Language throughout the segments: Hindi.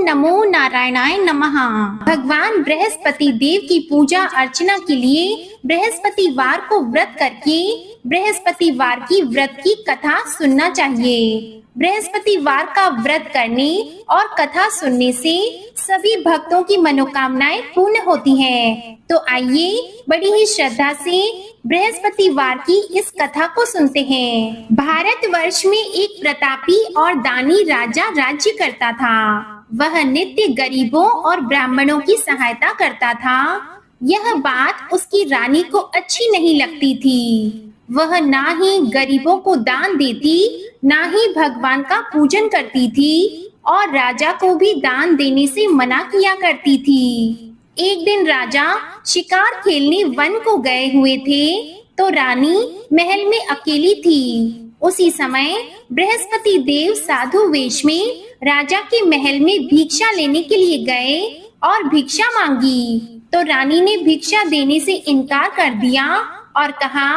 नमो नारायणाय नमः। भगवान बृहस्पति देव की पूजा अर्चना के लिए बृहस्पतिवार को व्रत करके बृहस्पतिवार की व्रत की कथा सुनना चाहिए। बृहस्पतिवार का व्रत करने और कथा सुनने से सभी भक्तों की मनोकामनाएं पूर्ण होती हैं। तो आइए बड़ी ही श्रद्धा से बृहस्पतिवार की इस कथा को सुनते हैं। भारतवर्ष में एक प्रतापी और दानी राजा राज्य करता था। वह नित्य गरीबों और ब्राह्मणों की सहायता करता था। यह बात उसकी रानी को अच्छी नहीं लगती थी। वह ना ही गरीबों को दान देती, ना ही भगवान का पूजन करती थी और राजा को भी दान देने से मना किया करती थी। एक दिन राजा शिकार खेलने वन को गए हुए थे तो रानी महल में अकेली थी। उसी समय बृहस्पति देव साधु वेश में राजा के महल में भिक्षा लेने के लिए गए और भिक्षा मांगी तो रानी ने भिक्षा देने से इनकार कर दिया और कहा,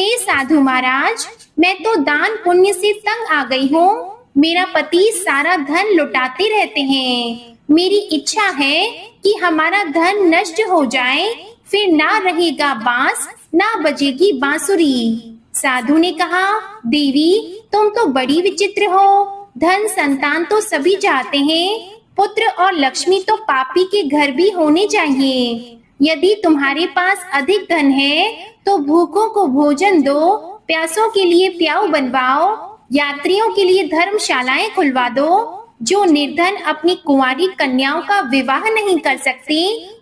हे साधु महाराज, मैं तो दान पुण्य से तंग आ गई हूँ। मेरा पति सारा धन लुटाते रहते हैं। मेरी इच्छा है कि हमारा धन नष्ट हो जाए, फिर ना रहेगा बांस, ना बजेगी बांसुरी। साधु ने कहा, देवी तुम तो बड़ी विचित्र हो। धन संतान तो सभी चाहते हैं, पुत्र और लक्ष्मी तो पापी के घर भी होने चाहिए। यदि तुम्हारे पास अधिक धन है तो भूखों को भोजन दो, प्यासों के लिए प्याऊ बनवाओ, यात्रियों के लिए धर्मशालाएं खुलवा दो। जो निर्धन अपनी कुंवारी कन्याओं का विवाह नहीं कर सकते,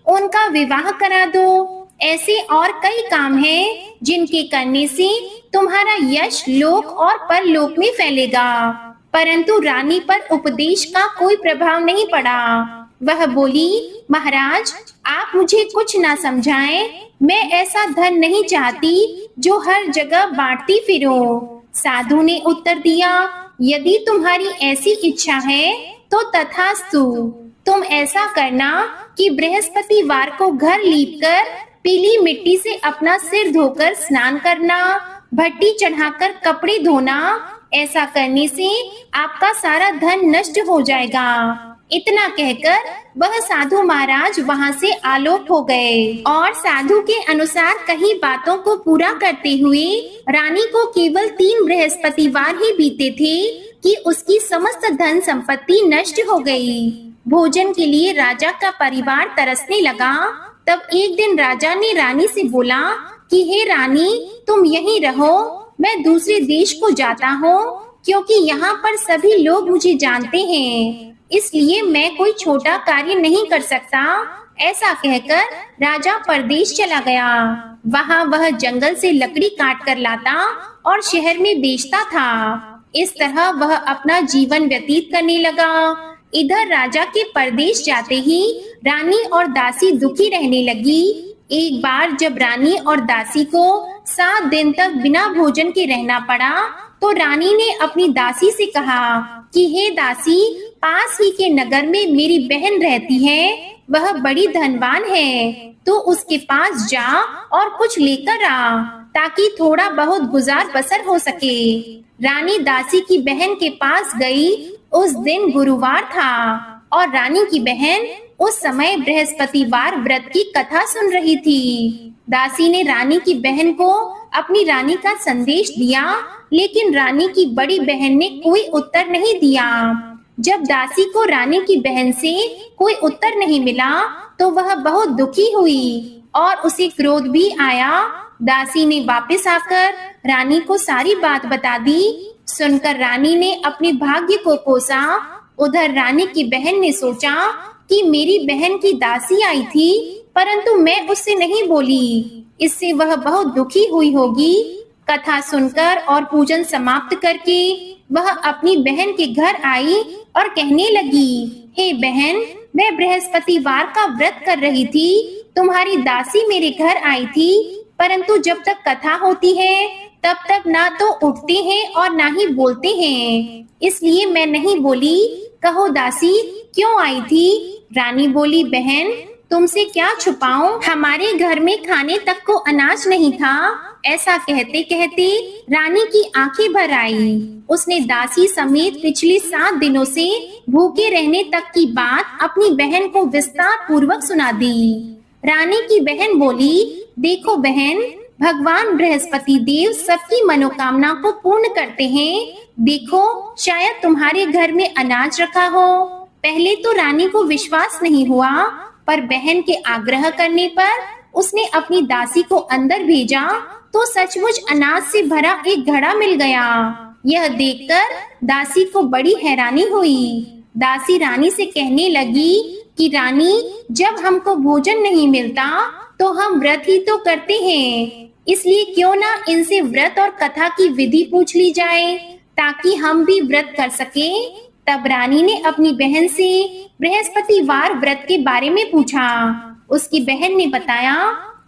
उनका विवाह करा दो। ऐसे और कई काम हैं जिनके करने से तुम्हारा यश लोक और परलोक में फैलेगा। परंतु रानी पर उपदेश का कोई प्रभाव नहीं पड़ा। वह बोली, महाराज आप मुझे कुछ ना समझाएं। मैं ऐसा धन नहीं चाहती जो हर जगह बांटती फिरूं। साधु ने उत्तर दिया, यदि तुम्हारी ऐसी इच्छा है तो तथास्तु। तुम ऐसा करना कि बृहस्पतिवार को घर लीपकर पीली मिट्टी से अपना सिर धोकर स्नान करना, भट्टी चढ़ाकर कपड़े धोना। ऐसा करने से आपका सारा धन नष्ट हो जाएगा। इतना कहकर वह साधु महाराज वहां से आलोक हो गए और साधु के अनुसार कई बातों को पूरा करते हुए रानी को केवल 3 बृहस्पतिवार ही बीते थे कि उसकी समस्त धन संपत्ति नष्ट हो गई। भोजन के लिए राजा का परिवार तरसने लगा। तब एक दिन राजा ने रानी से बोला कि हे रानी, तुम यहीं रहो, मैं दूसरे देश को जाता हूँ क्योंकि यहाँ पर सभी लोग मुझे जानते हैं, इसलिए मैं कोई छोटा कार्य नहीं कर सकता। ऐसा कहकर राजा परदेश चला गया। वहाँ वह जंगल से लकड़ी काट कर लाता और शहर में बेचता था। इस तरह वह अपना जीवन व्यतीत करने लगा। इधर राजा के परदेश जाते ही रानी और दासी दुखी रहने लगी। एक बार जब रानी और दासी को 7 दिन तक बिना भोजन के रहना पड़ा तो रानी ने अपनी दासी से कहा कि हे दासी, पास ही के नगर में मेरी बहन रहती है, वह बड़ी धनवान है, तो उसके पास जा और कुछ लेकर आ ताकि थोड़ा बहुत गुजार बसर हो सके। रानी दासी की बहन के पास गई। उस दिन गुरुवार था और रानी की बहन उस समय बृहस्पतिवार व्रत की कथा सुन रही थी। दासी ने रानी की बहन को अपनी रानी का संदेश दिया, लेकिन रानी की बड़ी बहन ने कोई उत्तर नहीं दिया। जब दासी को रानी की बहन से कोई उत्तर नहीं मिला तो वह बहुत दुखी हुई और उसे क्रोध भी आया। दासी ने वापस आकर रानी को सारी बात बता दी। सुनकर रानी ने अपने भाग्य को कोसा। उधर रानी की बहन ने सोचा कि मेरी बहन की दासी आई थी परंतु मैं उससे नहीं बोली, इससे वह बहुत दुखी हुई होगी। कथा सुनकर और पूजन समाप्त करके वह अपनी बहन के घर आई और कहने लगी, हे बहन, मैं बृहस्पतिवार का व्रत कर रही थी। तुम्हारी दासी मेरे घर आई थी, परंतु जब तक कथा होती है तब तक ना तो उठते हैं और ना ही बोलते हैं, इसलिए मैं नहीं बोली। कहो दासी, क्यों आई थी? रानी बोली, बहन तुमसे क्या छुपाऊं, हमारे घर में खाने तक को अनाज नहीं था ऐसा कहते कहते रानी की आंखें भर आई। उसने दासी समेत पिछले 7 दिनों से भूखे रहने तक की बात अपनी बहन को विस्तार पूर्वक सुना दी। रानी की बहन बोली, देखो बहन, भगवान बृहस्पति देव सबकी मनोकामना को पूर्ण करते हैं। देखो, शायद तुम्हारे घर में अनाज रखा हो। पहले तो रानी को विश्वास नहीं हुआ, पर बहन के आग्रह करने पर उसने अपनी दासी को अंदर भेजा तो सचमुच अनाज से भरा एक घड़ा मिल गया। यह देखकर दासी को बड़ी हैरानी हुई। दासी रानी से कहने लगी कि रानी, जब हमको भोजन नहीं मिलता तो हम व्रत ही तो करते हैं, इसलिए क्यों ना इनसे व्रत और कथा की विधि पूछ ली जाए ताकि हम भी व्रत कर सकें। तब रानी ने अपनी बहन से बृहस्पतिवार व्रत के बारे में पूछा। उसकी बहन ने बताया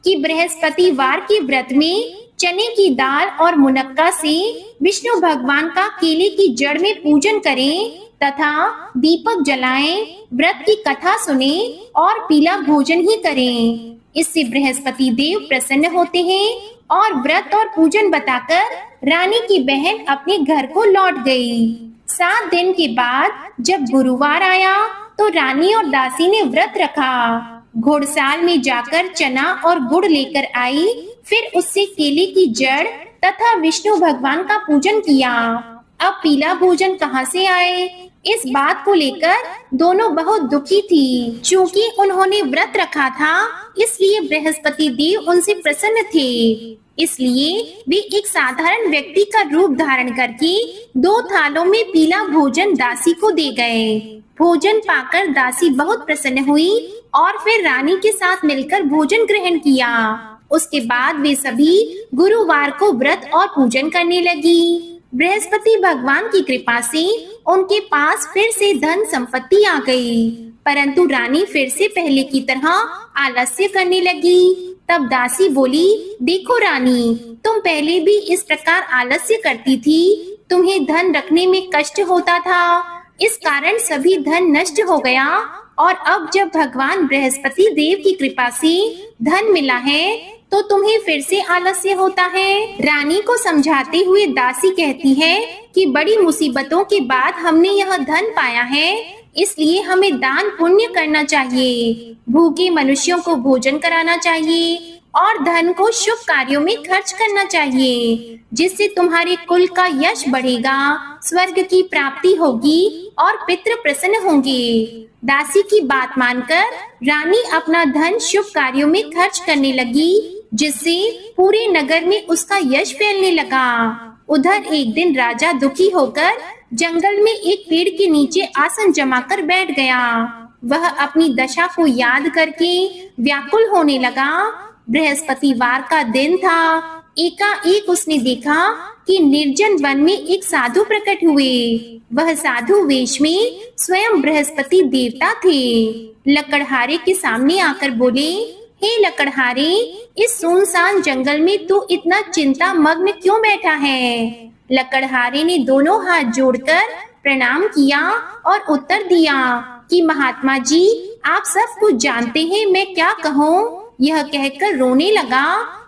कि बृहस्पतिवार के व्रत में चने की दाल और मुनक्का से विष्णु भगवान का केले की जड़ में पूजन करें तथा दीपक जलाएं, व्रत की कथा सुने और पीला भोजन ही करें। इससे बृहस्पति देव प्रसन्न होते हैं और व्रत और पूजन बताकर रानी की बहन अपने घर को लौट गई। 7 दिन के बाद जब गुरुवार आया तो रानी और दासी ने व्रत रखा। घोड़साल में जाकर चना और गुड़ लेकर आई, फिर उससे केले की जड़ तथा विष्णु भगवान का पूजन किया। अब पीला भोजन कहाँ से आए, इस बात को लेकर दोनों बहुत दुखी थी। चूंकि उन्होंने व्रत रखा था, इसलिए बृहस्पति देव उनसे प्रसन्न थे। इसलिए वे एक साधारण व्यक्ति का रूप धारण करके 2 थालों में पीला भोजन दासी को दे गए। भोजन पाकर दासी बहुत प्रसन्न हुई और फिर रानी के साथ मिलकर भोजन ग्रहण किया। उसके बाद वे सभी गुरुवार को व्रत और पूजन करने लगी। बृहस्पति भगवान की कृपा से उनके पास फिर से धन संपत्ति आ गई, परंतु रानी फिर से पहले की तरह आलस्य करने लगी। तब दासी बोली, देखो रानी, तुम पहले भी इस प्रकार आलस्य करती थी। तुम्हें धन रखने में कष्ट होता था, इस कारण सभी धन नष्ट हो गया, और अब जब भगवान बृहस्पति देव की कृपा से धन मिला है तो तुम्हें फिर से आलस्य होता है। रानी को समझाते हुए दासी कहती है कि बड़ी मुसीबतों के बाद हमने यह धन पाया है, इसलिए हमें दान पुण्य करना चाहिए, भूखे मनुष्यों को भोजन कराना चाहिए और धन को शुभ कार्यों में खर्च करना चाहिए, जिससे तुम्हारे कुल का यश बढ़ेगा, स्वर्ग की प्राप्ति होगी और पितृ प्रसन्न होंगे। दासी की बात मानकर रानी अपना धन शुभ कार्यों में खर्च करने लगी, जिससे पूरे नगर में उसका यश फैलने लगा। उधर एक दिन राजा दुखी होकर जंगल में एक पेड़ के नीचे आसन जमाकर बैठ गया। वह अपनी दशा को याद करके व्याकुल होने लगा। बृहस्पतिवार का दिन था। एकाएक उसने देखा कि निर्जन वन में एक साधु प्रकट हुए। वह साधु वेश में स्वयं बृहस्पति देवता थे। लकड़हारे के सामने आकर बोले, हे लकड़हारे, इस सुनसान जंगल में तू इतना चिंता मग्न क्यों बैठा है? लकड़हारे ने दोनों हाथ जोड़कर प्रणाम किया और उत्तर दिया कि महात्मा जी, आप सब कुछ जानते हैं, मैं क्या कहूँ। यह कहकर रोने लगा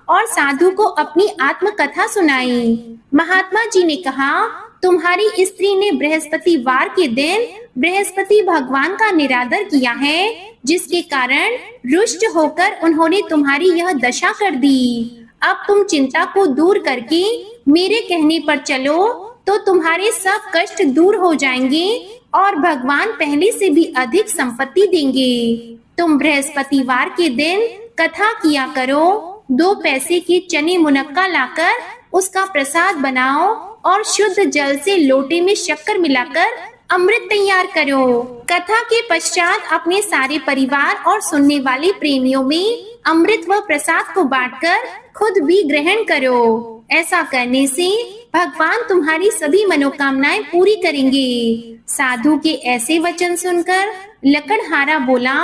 और साधु को अपनी आत्मकथा सुनाई। महात्मा जी ने कहा, तुम्हारी स्त्री ने बृहस्पतिवार के दिन बृहस्पति भगवान का निरादर किया है, जिसके कारण रुष्ट होकर उन्होंने तुम्हारी यह दशा कर दी। अब तुम चिंता को दूर करके मेरे कहने पर चलो तो तुम्हारे सब कष्ट दूर हो जाएंगे और भगवान पहले से भी अधिक संपत्ति देंगे। तुम बृहस्पतिवार के दिन कथा किया करो, 2 पैसे के चने मुनक्का लाकर उसका प्रसाद बनाओ और शुद्ध जल से लोटे में शक्कर मिलाकर अमृत तैयार करो। कथा के पश्चात अपने सारे परिवार और सुनने वाले प्रेमियों में अमृत व प्रसाद को बांटकर खुद भी ग्रहण करो। ऐसा करने से भगवान तुम्हारी सभी मनोकामनाएं पूरी करेंगे। साधु के ऐसे वचन सुनकर लकड़हारा बोला,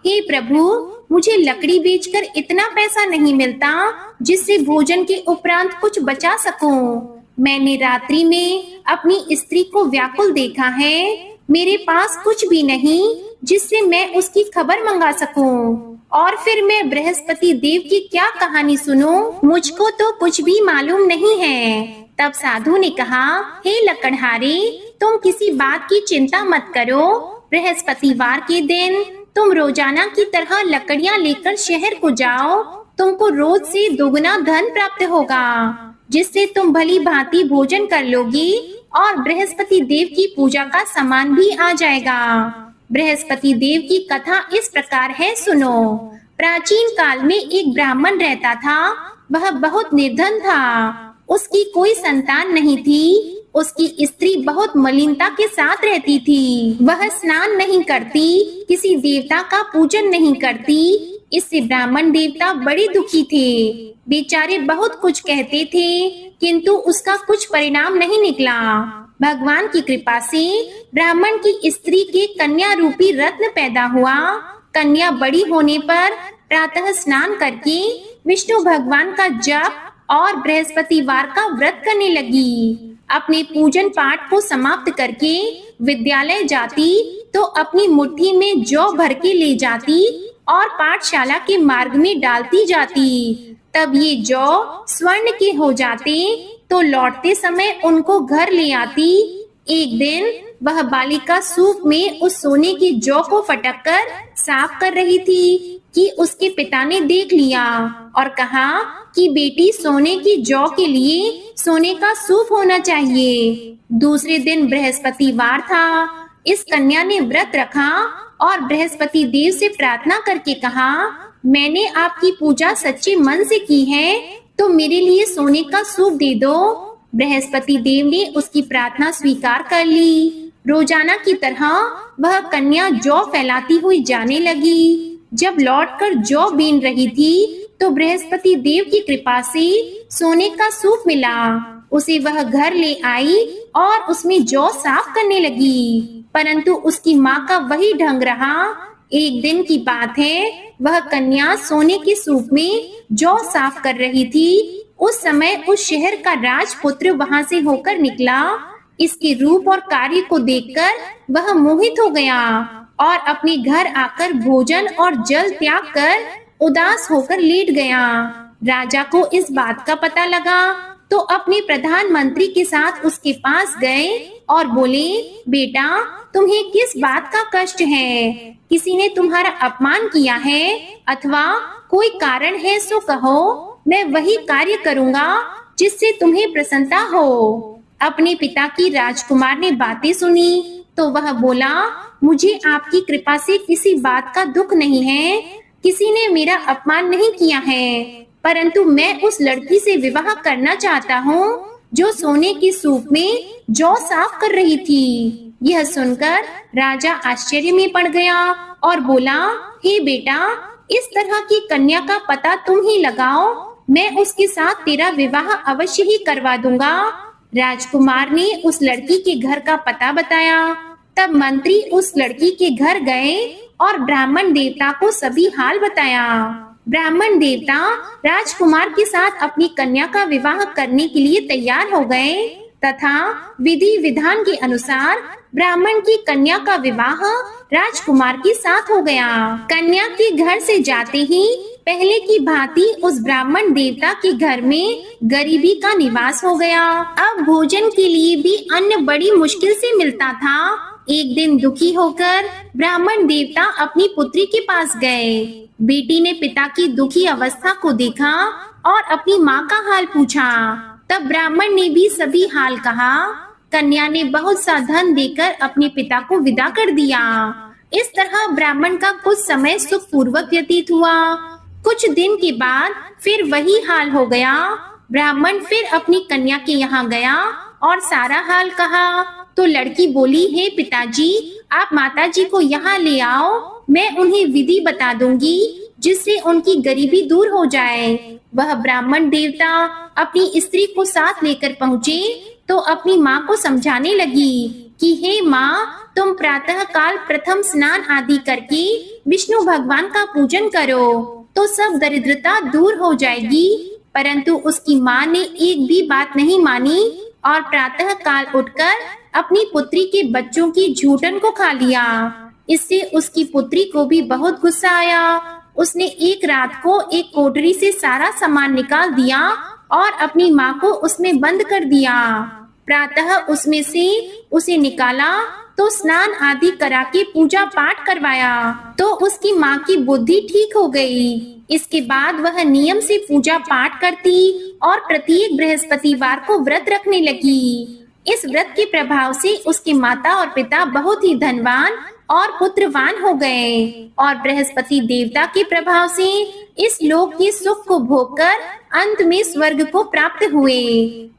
हे प्रभु, मुझे लकड़ी बेचकर इतना पैसा नहीं मिलता जिससे भोजन के उपरांत कुछ बचा सकूं। मैंने रात्रि में अपनी स्त्री को व्याकुल देखा है। मेरे पास कुछ भी नहीं, जिससे मैं उसकी खबर मंगा सकूं। और फिर मैं बृहस्पति देव की क्या कहानी सुनूं? मुझको तो कुछ भी मालूम नहीं है। तब साधु ने कहा, हे लकड़हारे, तुम किसी बात की चिंता मत करो। बृहस्पतिवार के दिन तुम रोजाना की तरह लकड़ियां लेकर शहर को जाओ। तुमको रोज से दोगुना धन प्राप्त होगा, जिससे तुम भली भांति भोजन कर लोगी और बृहस्पति देव की पूजा का सामान भी आ जाएगा। बृहस्पति देव की कथा इस प्रकार है, सुनो। प्राचीन काल में एक ब्राह्मण रहता था। वह बहुत निर्धन था। उसकी कोई संतान नहीं थी। उसकी स्त्री बहुत मलिनता के साथ रहती थी। वह स्नान नहीं करती, किसी देवता का पूजन नहीं करती। इससे ब्राह्मण देवता बड़े दुखी थे। बेचारे बहुत कुछ कहते थे, किंतु उसका कुछ परिणाम नहीं निकला। भगवान की कृपा से ब्राह्मण की स्त्री के कन्या रूपी रत्न पैदा हुआ। कन्या बड़ी होने पर प्रातः स्नान करके विष्णु भगवान का जप और बृहस्पतिवार का व्रत करने लगी। अपने पूजन पाठ को समाप्त करके विद्यालय जाती तो अपनी मुट्ठी में जौ भर के ले जाती और पाठशाला के मार्ग में डालती जाती। तब ये जौ स्वर्ण के हो जाते तो लौटते समय उनको घर ले आती। एक दिन वह बालिका सूप में उस सोने की जौ को फटककर साफ कर रही थी कि उसके पिता ने देख लिया और कहा कि बेटी, सोने की जौ के लिए सोने का सूप होना चाहिए। दूसरे दिन बृहस्पतिवार था। इस कन्या ने व्रत रखा और बृहस्पति देव से प्रार्थना करके कहा, मैंने आपकी पूजा सच्चे मन से की है, तो मेरे लिए सोने का सूप दे दो। बृहस्पति देव ने उसकी प्रार्थना स्वीकार कर ली। रोजाना की तरह वह कन्या जौ फैलाती हुई जाने लगी। जब लौटकर जौ बीन रही थी तो बृहस्पति देव की कृपा से सोने का सूप मिला। उसे वह घर ले आई और उसमें जौ साफ करने लगी, परंतु उसकी माँ का वही ढंग रहा। एक दिन की बात है, वह कन्या सोने के सूप में जौ साफ कर रही थी। उस समय उस शहर का राजपुत्र वहां से होकर निकला। इसके रूप और कार्य को देखकर वह मोहित हो गया और अपने घर आकर भोजन और जल त्याग कर उदास होकर लेट गया। राजा को इस बात का पता लगा तो अपने प्रधानमंत्री के साथ उसके पास गए और बोले, बेटा, तुम्हें किस बात का कष्ट है? किसी ने तुम्हारा अपमान किया है अथवा कोई कारण है सो कहो, मैं वही कार्य करूँगा जिससे तुम्हें प्रसन्नता हो। अपने पिता की राजकुमार ने बातें सुनी तो वह बोला, मुझे आपकी कृपा से किसी बात का दुख नहीं है। किसी ने मेरा अपमान नहीं किया है, परंतु मैं उस लड़की से विवाह करना चाहता हूँ जो सोने के सूप में जौ साफ कर रही थी। यह सुनकर राजा आश्चर्य में पड़ गया और बोला, हे बेटा, इस तरह की कन्या का पता तुम ही लगाओ, मैं उसके साथ तेरा विवाह अवश्य ही करवा दूंगा। राजकुमार ने उस लड़की के घर का पता बताया। तब मंत्री उस लड़की के घर गए और ब्राह्मण देवता को सभी हाल बताया। ब्राह्मण देवता राजकुमार के साथ अपनी कन्या का विवाह करने के लिए तैयार हो गए तथा विधि विधान के अनुसार ब्राह्मण की कन्या का विवाह राजकुमार के साथ हो गया। कन्या के घर से जाते ही पहले की भांति उस ब्राह्मण देवता के घर में गरीबी का निवास हो गया। अब भोजन के लिए भी अन्न बड़ी मुश्किल से मिलता था। एक दिन दुखी होकर ब्राह्मण देवता अपनी पुत्री के पास गए। बेटी ने पिता की दुखी अवस्था को देखा और अपनी माँ का हाल पूछा। तब ब्राह्मण ने भी सभी हाल कहा। कन्या ने बहुत सा धन देकर अपने पिता को विदा कर दिया। इस तरह ब्राह्मण का कुछ समय सुख पूर्वक व्यतीत हुआ। कुछ दिन के बाद फिर वही हाल हो गया। ब्राह्मण फिर अपनी कन्या के यहाँ गया और सारा हाल कहा तो लड़की बोली, हे पिताजी, आप माताजी को यहाँ ले आओ, मैं उन्हें विधि बता दूंगी जिससे उनकी गरीबी दूर हो जाए। वह ब्राह्मण देवता अपनी स्त्री को साथ लेकर पहुँचे तो अपनी माँ को समझाने लगी कि हे माँ, तुम प्रातः काल प्रथम स्नान आदि करके विष्णु भगवान का पूजन करो तो सब दरिद्रता दूर हो जाएगी। परंतु उसकी माँ ने एक भी बात नहीं मानी और प्रातः काल उठकर अपनी पुत्री के बच्चों की झूठन को खा लिया। इससे उसकी पुत्री को भी बहुत गुस्सा आया। उसने एक रात को एक कोठरी से सारा सामान निकाल दिया और अपनी माँ को उसमें बंद कर दिया। प्रातः उसमें से उसे निकाला तो स्नान आदि करा के पूजा पाठ करवाया तो उसकी माँ की बुद्धि ठीक हो गई। इसके बाद वह नियम से पूजा पाठ करती और प्रत्येक बृहस्पतिवार को व्रत रखने लगी। इस व्रत के प्रभाव से उसके माता और पिता बहुत ही धनवान और पुत्रवान हो गए और बृहस्पति देवता के प्रभाव से इस लोक के सुख को भोगकर अंत में स्वर्ग को प्राप्त हुए।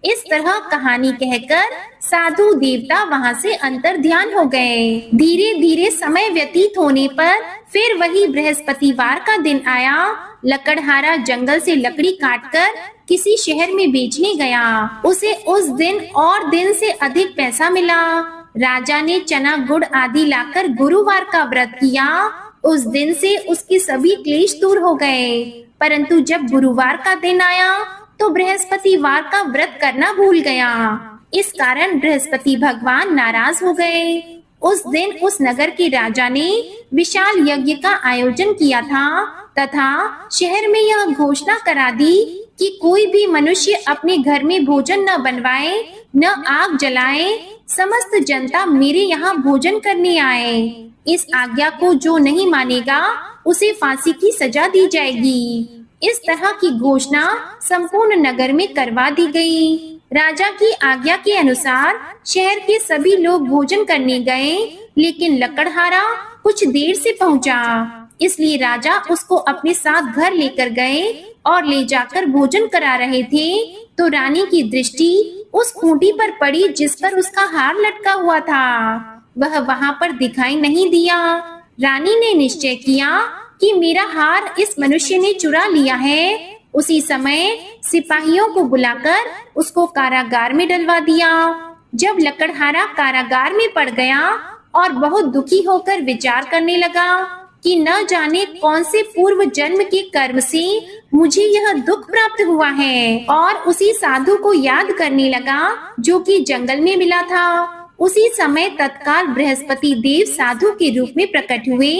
इस तरह कहानी कहकर साधु देवता वहां से अंतर ध्यान हो गए। धीरे धीरे समय व्यतीत होने पर फिर वही बृहस्पतिवार का दिन आया। लकड़हारा जंगल से लकड़ी काटकर किसी शहर में बेचने गया। उसे उस दिन और दिन से अधिक पैसा मिला। राजा ने चना गुड़ आदि लाकर गुरुवार का व्रत किया। उस दिन से उसके सभी क्लेश दूर हो गए। परंतु जब गुरुवार का दिन आया तो बृहस्पतिवार का व्रत करना भूल गया। इस कारण बृहस्पति भगवान नाराज हो गए। उस दिन उस नगर के राजा ने विशाल यज्ञ का आयोजन किया था तथा शहर में यह घोषणा करा दी कि कोई भी मनुष्य अपने घर में भोजन न बनवाए, न आग जलाए। समस्त जनता मेरे यहाँ भोजन करने आए। इस आज्ञा को जो नहीं मानेगा उसे फांसी की सजा दी जाएगी। इस तरह की घोषणा संपूर्ण नगर में करवा दी गई। राजा की आज्ञा के अनुसार शहर के सभी लोग भोजन करने गए, लेकिन लकड़हारा कुछ देर से पहुंचा। इसलिए राजा उसको अपने साथ घर लेकर गए और ले जाकर भोजन करा रहे थे तो रानी की दृष्टि उस खूंटी पर पड़ी जिस पर उसका हार लटका हुआ था। वह वहां पर दिखाई नहीं दिया। रानी ने निश्चय किया कि मेरा हार इस मनुष्य ने चुरा लिया है। उसी समय सिपाहियों को बुलाकर उसको कारागार में डलवा दिया। जब लकड़हारा कारागार में पड़ गया और बहुत दुखी होकर विचार करने लगा कि न जाने कौन से पूर्व जन्म के कर्म से मुझे यह दुख प्राप्त हुआ है, और उसी साधु को याद करने लगा जो कि जंगल में मिला था। उसी समय तत्काल बृहस्पति देव साधु के रूप में प्रकट हुए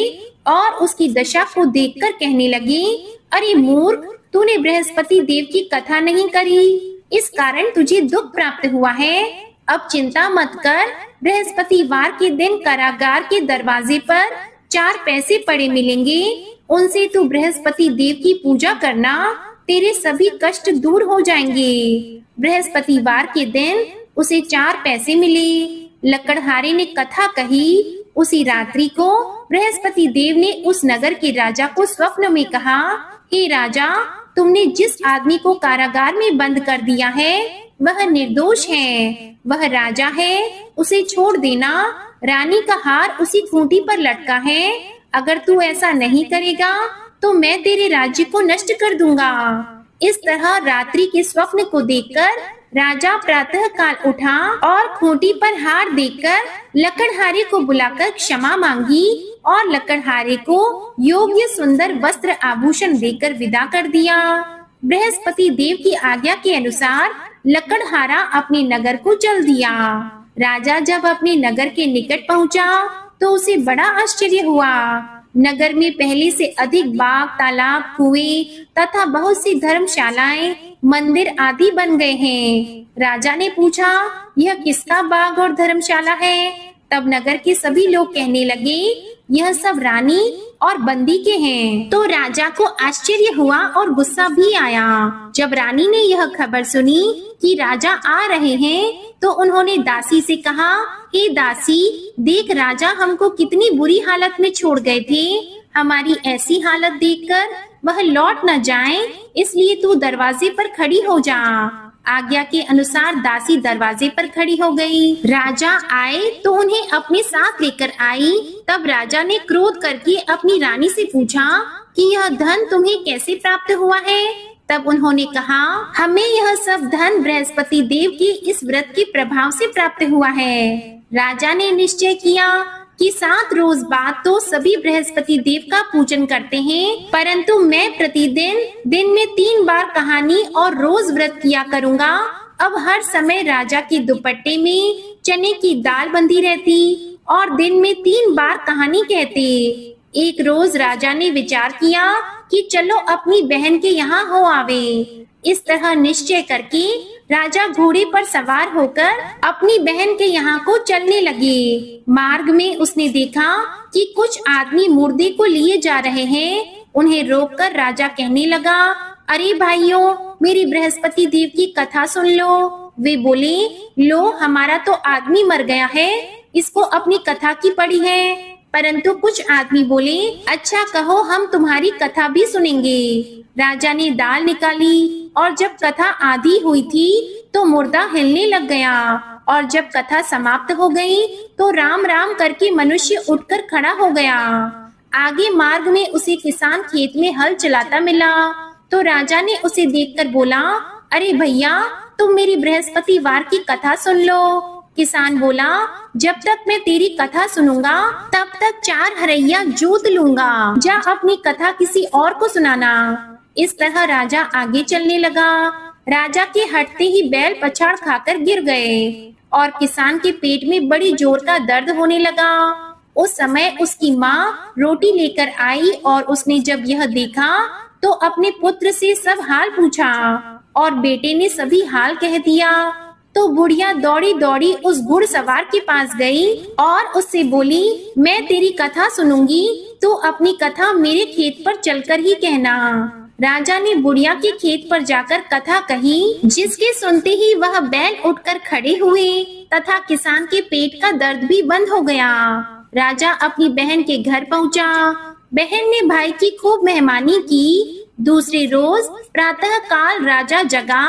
और उसकी दशा को देखकर कहने लगे, अरे मूर्ख, तूने बृहस्पति देव की कथा नहीं करी, इस कारण तुझे दुख प्राप्त हुआ है। अब चिंता मत कर, बृहस्पतिवार के दिन कारागार के दरवाजे पर 4 पैसे पड़े मिलेंगे, उनसे तू बृहस्पति देव की पूजा करना, तेरे सभी कष्ट दूर हो जाएंगे। बृहस्पतिवार के दिन उसे 4 पैसे मिले। लकड़हारे ने कथा कही। उसी रात्रि को बृहस्पति देव ने उस नगर के राजा को स्वप्न में कहा, हे राजा, तुमने जिस आदमी को कारागार में बंद कर दिया है वह निर्दोष है, वह राजा है, उसे छोड़ देना। रानी का हार उसी खूंटी पर लटका है। अगर तू ऐसा नहीं करेगा तो मैं तेरे राज्य को नष्ट कर दूंगा। इस तरह रात्रि के स्वप्न को देखकर राजा प्रातः काल उठा और खूंटी पर हार देकर लकड़हारे को बुलाकर क्षमा मांगी और लकड़हारे को योग्य सुंदर वस्त्र आभूषण देकर विदा कर दिया। बृहस्पति देव की आज्ञा के अनुसार लकड़हारा अपने नगर को चल दिया। राजा जब अपने नगर के निकट पहुंचा तो उसे बड़ा आश्चर्य हुआ। नगर में पहले से अधिक बाग, तालाब, कुएं तथा बहुत सी धर्मशालाएं, मंदिर आदि बन गए हैं। राजा ने पूछा, यह किसका बाग और धर्मशाला है? तब नगर के सभी लोग कहने लगे, यह सब रानी और बंदी के हैं। तो राजा को आश्चर्य हुआ और गुस्सा भी आया। जब रानी ने यह खबर सुनी कि राजा आ रहे हैं तो उन्होंने दासी से कहा, हे दासी, देख राजा हमको कितनी बुरी हालत में छोड़ गए थे। हमारी ऐसी हालत देखकर वह लौट न जाएं, इसलिए तू दरवाजे पर खड़ी हो जा। आज्ञा के अनुसार दासी दरवाजे पर खड़ी हो गई। राजा आए तो उन्हें अपने साथ लेकर आई। तब राजा ने क्रोध करके अपनी रानी से पूछा कि यह धन तुम्हें कैसे प्राप्त हुआ है? तब उन्होंने कहा, हमें यह सब धन बृहस्पति देव के इस व्रत के प्रभाव से प्राप्त हुआ है। राजा ने निश्चय किया कि 7 रोज बाद तो सभी बृहस्पति देव का पूजन करते हैं, परंतु मैं प्रतिदिन दिन में 3 बार कहानी और रोज व्रत किया करूँगा। अब हर समय राजा के दुपट्टे में चने की दाल बंधी रहती और दिन में 3 बार कहानी कहते। एक रोज राजा ने विचार किया कि चलो अपनी बहन के यहाँ हो आवे। इस तरह निश्चय करके राजा घोड़े पर सवार होकर अपनी बहन के यहाँ को चलने लगे। मार्ग में उसने देखा कि कुछ आदमी मुर्दे को लिए जा रहे हैं। उन्हें रोककर राजा कहने लगा, अरे भाइयों, मेरी बृहस्पति देव की कथा सुन लो। वे बोले, लो हमारा तो आदमी मर गया है, इसको अपनी कथा की पड़ी है। परंतु कुछ आदमी बोले, अच्छा कहो, हम तुम्हारी कथा भी सुनेंगे। राजा ने दाल निकाली और जब कथा आधी हुई थी तो मुर्दा हिलने लग गया और जब कथा समाप्त हो गई तो राम राम करके मनुष्य उठकर खड़ा हो गया। आगे मार्ग में उसे किसान खेत में हल चलाता मिला तो राजा ने उसे देखकर बोला, अरे भैया, तुम मेरी बृहस्पति वार की कथा सुन लो। किसान बोला, जब तक मैं तेरी कथा सुनूंगा तब तक 4 हरैया जोत लूंगा। जा अपनी कथा किसी और को सुनाना। इस तरह राजा आगे चलने लगा। राजा के हटते ही बैल पछाड़ खाकर गिर गए और किसान के पेट में बड़ी जोर का दर्द होने लगा। उस समय उसकी माँ रोटी लेकर आई और उसने जब यह देखा तो अपने पुत्र से सब हाल पूछा और बेटे ने सभी हाल कह दिया। तो बुढ़िया दौड़ी दौड़ी उस घुड़सवार के पास गई और उससे बोली, मैं तेरी कथा सुनूंगी, तू अपनी कथा मेरे खेत पर चलकर ही कहना। राजा ने बुढ़िया के खेत पर जाकर कथा कही, जिसके सुनते ही वह बैल उठकर खड़े हुए तथा किसान के पेट का दर्द भी बंद हो गया। राजा अपनी बहन के घर पहुंचा। बहन ने भाई की खूब मेहमानी की। दूसरे रोज प्रातः काल राजा जगा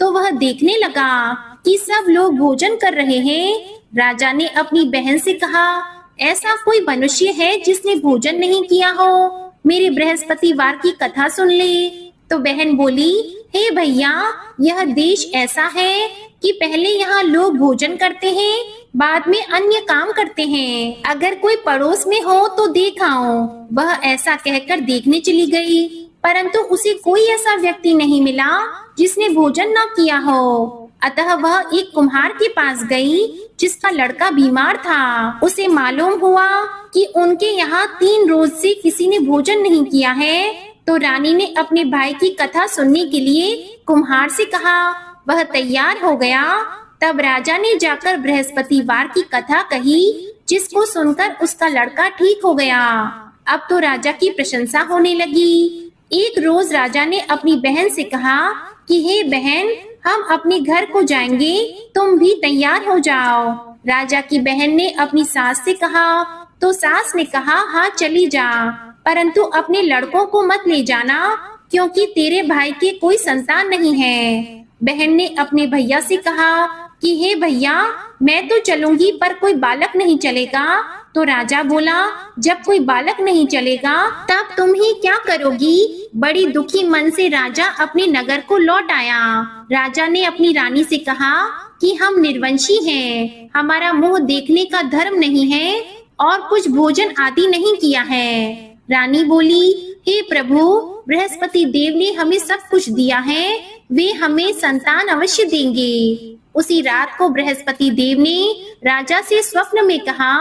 तो वह देखने लगा कि सब लोग भोजन कर रहे हैं। राजा ने अपनी बहन से कहा, ऐसा कोई मनुष्य है जिसने भोजन नहीं किया हो? मेरे बृहस्पति वार की कथा सुन ले। तो बहन बोली, हे भैया, यह देश ऐसा है कि पहले यहाँ लोग भोजन करते हैं, बाद में अन्य काम करते हैं। अगर कोई पड़ोस में हो तो देख आओ। वह ऐसा कहकर देखने चली गई, परंतु उसे कोई ऐसा व्यक्ति नहीं मिला जिसने भोजन न किया हो। अतः वह एक कुम्हार के पास गई जिसका लड़का बीमार था। उसे मालूम हुआ कि उनके यहाँ 3 रोज से किसी ने भोजन नहीं किया है। तो रानी ने अपने भाई की कथा सुनने के लिए कुम्हार से कहा। वह तैयार हो गया। तब राजा ने जाकर बृहस्पति वार की कथा कही, जिसको सुनकर उसका लड़का ठीक हो गया। अब तो राजा की प्रशंसा होने लगी। एक रोज राजा ने अपनी बहन से कहा कि हे बहन, हम अपने घर को जाएंगे, तुम भी तैयार हो जाओ। राजा की बहन ने अपनी सास से कहा तो सास ने कहा, हाँ चली जा, परंतु अपने लड़कों को मत ले जाना, क्योंकि तेरे भाई के कोई संतान नहीं है। बहन ने अपने भैया से कहा कि हे भैया, मैं तो चलूंगी पर कोई बालक नहीं चलेगा। तो राजा बोला, जब कोई बालक नहीं चलेगा तब तुम ही क्या करोगी? बड़ी दुखी मन से राजा अपने नगर को लौट आया। राजा ने अपनी रानी से कहा कि हम निर्वंशी हैं, हमारा मुंह देखने का धर्म नहीं है और कुछ भोजन आदि नहीं किया है। रानी बोली, हे प्रभु, बृहस्पति देव ने हमें सब कुछ दिया है, वे हमें संतान अवश्य देंगे। उसी रात को बृहस्पति देव ने राजा से स्वप्न में कहा,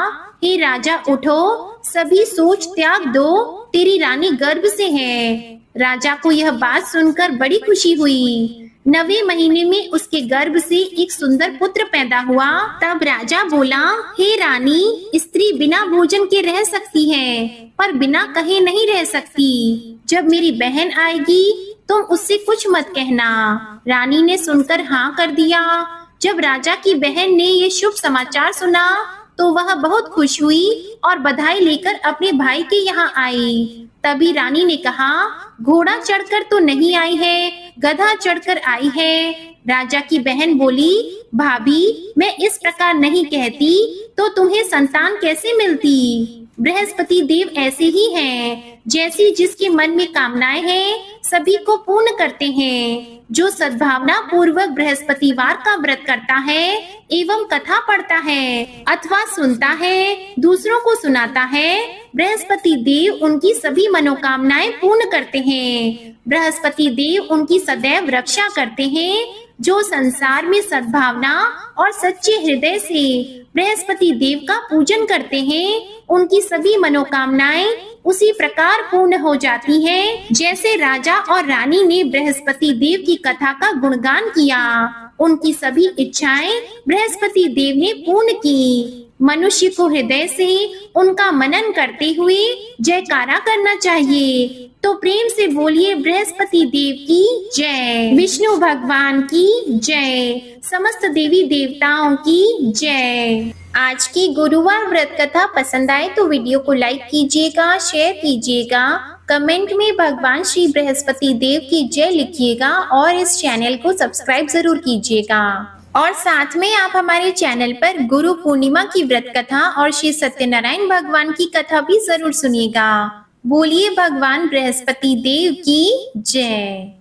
हे राजा उठो, सभी सोच त्याग दो, तेरी रानी गर्भ से है। राजा को यह बात सुनकर बड़ी खुशी हुई। 9वें महीने में उसके गर्भ से एक सुंदर पुत्र पैदा हुआ। तब राजा बोला, हे रानी, स्त्री बिना भोजन के रह सकती है, पर बिना कहे नहीं रह सकती। जब मेरी बहन आएगी तुम उससे कुछ मत कहना। रानी ने सुनकर हाँ कर दिया। जब राजा की बहन ने ये शुभ समाचार सुना तो वह बहुत खुश हुई और बधाई लेकर अपने भाई के यहाँ आई। तभी रानी ने कहा, घोड़ा चढ़कर तो नहीं आई है, गधा चढ़कर आई है। राजा की बहन बोली, भाभी, मैं इस प्रकार नहीं कहती तो तुम्हें संतान कैसे मिलती? बृहस्पति देव ऐसे ही हैं, जैसी जिसके मन में कामनाएं हैं सभी को पूर्ण करते हैं। जो सद्भावना पूर्वक बृहस्पतिवार का व्रत करता है एवं कथा पढ़ता है अथवा सुनता है, दूसरों को सुनाता है, बृहस्पति देव उनकी सभी मनोकामनाएं पूर्ण करते हैं। बृहस्पति देव उनकी सदैव रक्षा करते हैं। जो संसार में सद्भावना और सच्चे हृदय से बृहस्पति देव का पूजन करते हैं, उनकी सभी मनोकामनाएं उसी प्रकार पूर्ण हो जाती हैं, जैसे राजा और रानी ने बृहस्पति देव की कथा का गुणगान किया। उनकी सभी इच्छाएं बृहस्पति देव ने पूर्ण की। मनुष्य को हृदय से उनका मनन करते हुए जयकारा करना चाहिए। तो प्रेम से बोलिए बृहस्पति देव की जय, विष्णु भगवान की जय, समस्त देवी देवताओं की जय। आज की गुरुवार व्रत कथा पसंद आए तो वीडियो को लाइक कीजिएगा, शेयर कीजिएगा, कमेंट में भगवान श्री बृहस्पति देव की जय लिखिएगा और इस चैनल को सब्सक्राइब जरूर कीजिएगा। और साथ में आप हमारे चैनल पर गुरु पूर्णिमा की व्रत कथा और श्री सत्यनारायण भगवान की कथा भी जरूर सुनिएगा। बोलिए भगवान बृहस्पति देव की जय।